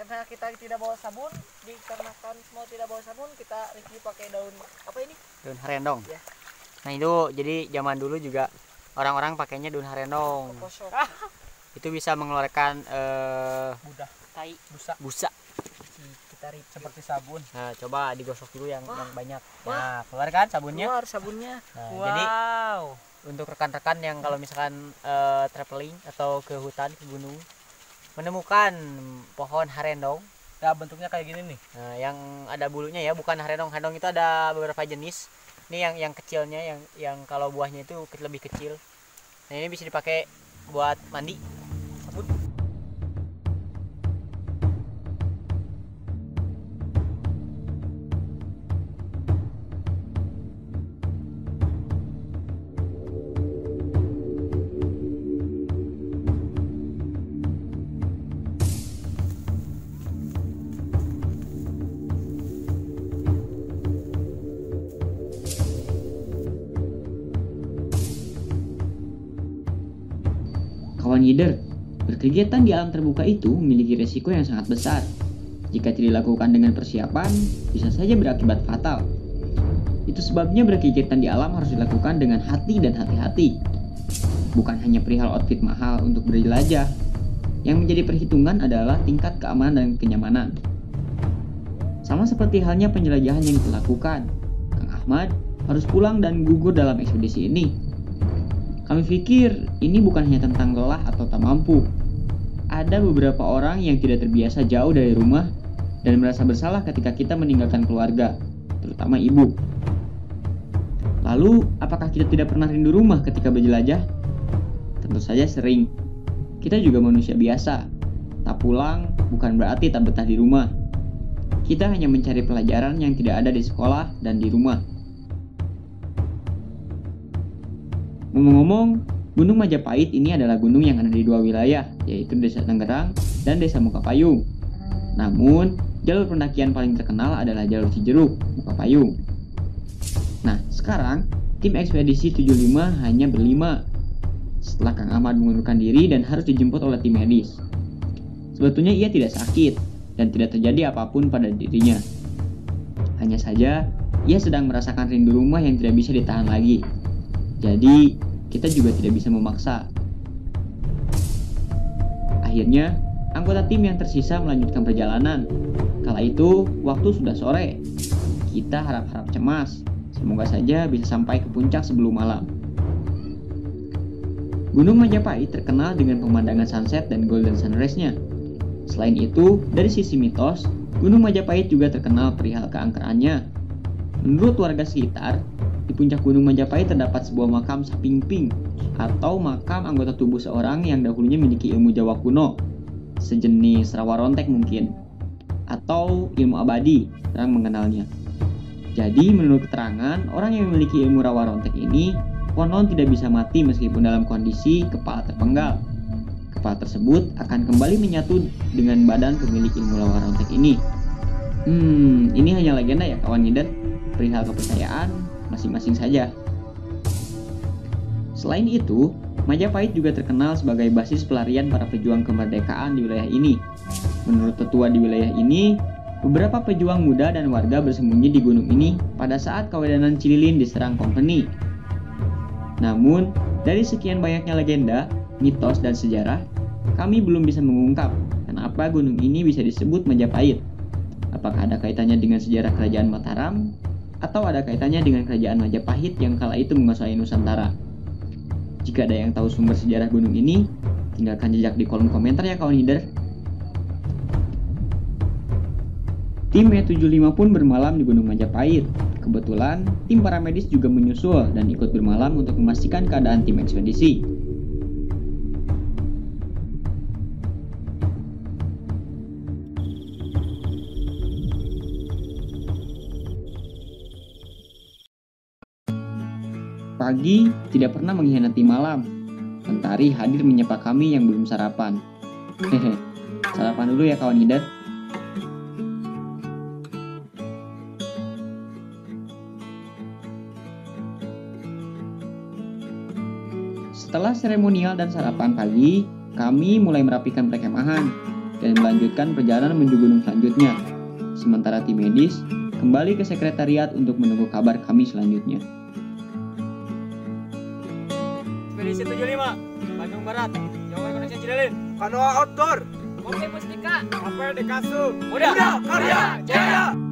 karena kita tidak bawa sabun, dikarenakan semua tidak bawa sabun, kita review pakai daun apa ini? Daun harendong. Ya. Nah itu jadi zaman dulu juga orang-orang pakainya daun harendong. Kosong. Itu bisa mengeluarkan Budah, tai busa. busa. Kita review Seperti sabun. Nah coba digosok dulu yang banyak. Wah. Nah keluar kan sabunnya. Keluar sabunnya. Nah, Wow. jadi untuk rekan-rekan yang kalau misalkan traveling atau ke hutan, ke gunung, menemukan pohon harendong, Ya bentuknya kayak gini nih. nah, yang ada bulunya ya, bukan harendong. Harendong itu ada beberapa jenis. Ini yang kecilnya, yang kalau buahnya itu lebih kecil. Nah ini bisa dipakai buat mandi. Sabun. Kawan leader, berkegiatan di alam terbuka itu memiliki resiko yang sangat besar. Jika tidak dilakukan dengan persiapan, bisa saja berakibat fatal. Itu sebabnya berkegiatan di alam harus dilakukan dengan hati dan hati-hati. Bukan hanya perihal outfit mahal untuk berjelajah. Yang menjadi perhitungan adalah tingkat keamanan dan kenyamanan. Sama seperti halnya penjelajahan yang dilakukan, Kang Ahmad harus pulang dan gugur dalam ekspedisi ini. Kami pikir ini bukan hanya tentang lelah atau tak mampu. Ada beberapa orang yang tidak terbiasa jauh dari rumah dan merasa bersalah ketika kita meninggalkan keluarga, terutama ibu. Lalu, apakah kita tidak pernah rindu rumah ketika berjelajah? Tentu saja sering. Kita juga manusia biasa. Tak pulang bukan berarti tak betah di rumah. Kita hanya mencari pelajaran yang tidak ada di sekolah dan di rumah. Ngomong-ngomong, Gunung Majapahit ini adalah gunung yang ada di dua wilayah, yaitu Desa Tangerang dan Desa Mukapayung. Namun, jalur pendakian paling terkenal adalah jalur Cijeruk, Mukapayung. Nah, sekarang tim ekspedisi 75 hanya berlima setelah Kang Ahmad mengundurkan diri dan harus dijemput oleh tim medis. Sebetulnya ia tidak sakit dan tidak terjadi apapun pada dirinya. Hanya saja, ia sedang merasakan rindu rumah yang tidak bisa ditahan lagi. Jadi, kita juga tidak bisa memaksa. Akhirnya, anggota tim yang tersisa melanjutkan perjalanan. Kala itu, waktu sudah sore. Kita harap-harap cemas. Semoga saja bisa sampai ke puncak sebelum malam. Gunung Majapahit terkenal dengan pemandangan sunset dan golden sunrise-nya. Selain itu, dari sisi mitos, Gunung Majapahit juga terkenal perihal keangkerannya. Menurut warga sekitar, di puncak Gunung Majapahit terdapat sebuah makam Sapingping atau makam anggota tubuh seorang yang dahulunya memiliki ilmu Jawa kuno, sejenis rawa rontek mungkin, atau ilmu abadi, orang mengenalnya. Jadi menurut keterangan, orang yang memiliki ilmu rawa rontek ini konon tidak bisa mati meskipun dalam kondisi kepala terpenggal. Kepala tersebut akan kembali menyatu dengan badan pemilik ilmu rawa rontek ini. Ini hanya legenda ya kawan ngider, perihal kepercayaan masing-masing saja. Selain itu, Majapahit juga terkenal sebagai basis pelarian para pejuang kemerdekaan di wilayah ini. Menurut tetua di wilayah ini, beberapa pejuang muda dan warga bersembunyi di gunung ini pada saat Kawedanan Cililin diserang Kompeni. Namun, dari sekian banyaknya legenda, mitos, dan sejarah, kami belum bisa mengungkap kenapa gunung ini bisa disebut Majapahit. Apakah ada kaitannya dengan sejarah kerajaan Mataram, atau ada kaitannya dengan kerajaan Majapahit yang kala itu menguasai Nusantara? Jika ada yang tahu sumber sejarah gunung ini, tinggalkan jejak di kolom komentar ya kawan leader. Tim E75 pun bermalam di Gunung Majapahit. Kebetulan, tim para medis juga menyusul dan ikut bermalam untuk memastikan keadaan tim ekspedisi. Pagi tidak pernah mengkhianati malam. Mentari hadir menyapa kami yang belum sarapan. Hehe, sarapan dulu ya kawan leader. Setelah seremonial dan sarapan pagi, kami mulai merapikan perkemahan. dan melanjutkan perjalanan menuju gunung selanjutnya. Sementara tim medis kembali ke sekretariat untuk menunggu kabar kami selanjutnya. Ekspedisi 75, Bandung Barat, Jawa Koneksi Cililin. Kanoa outdoor. Oke Mustika. Apa di kasu? Muda, Karya Jaya.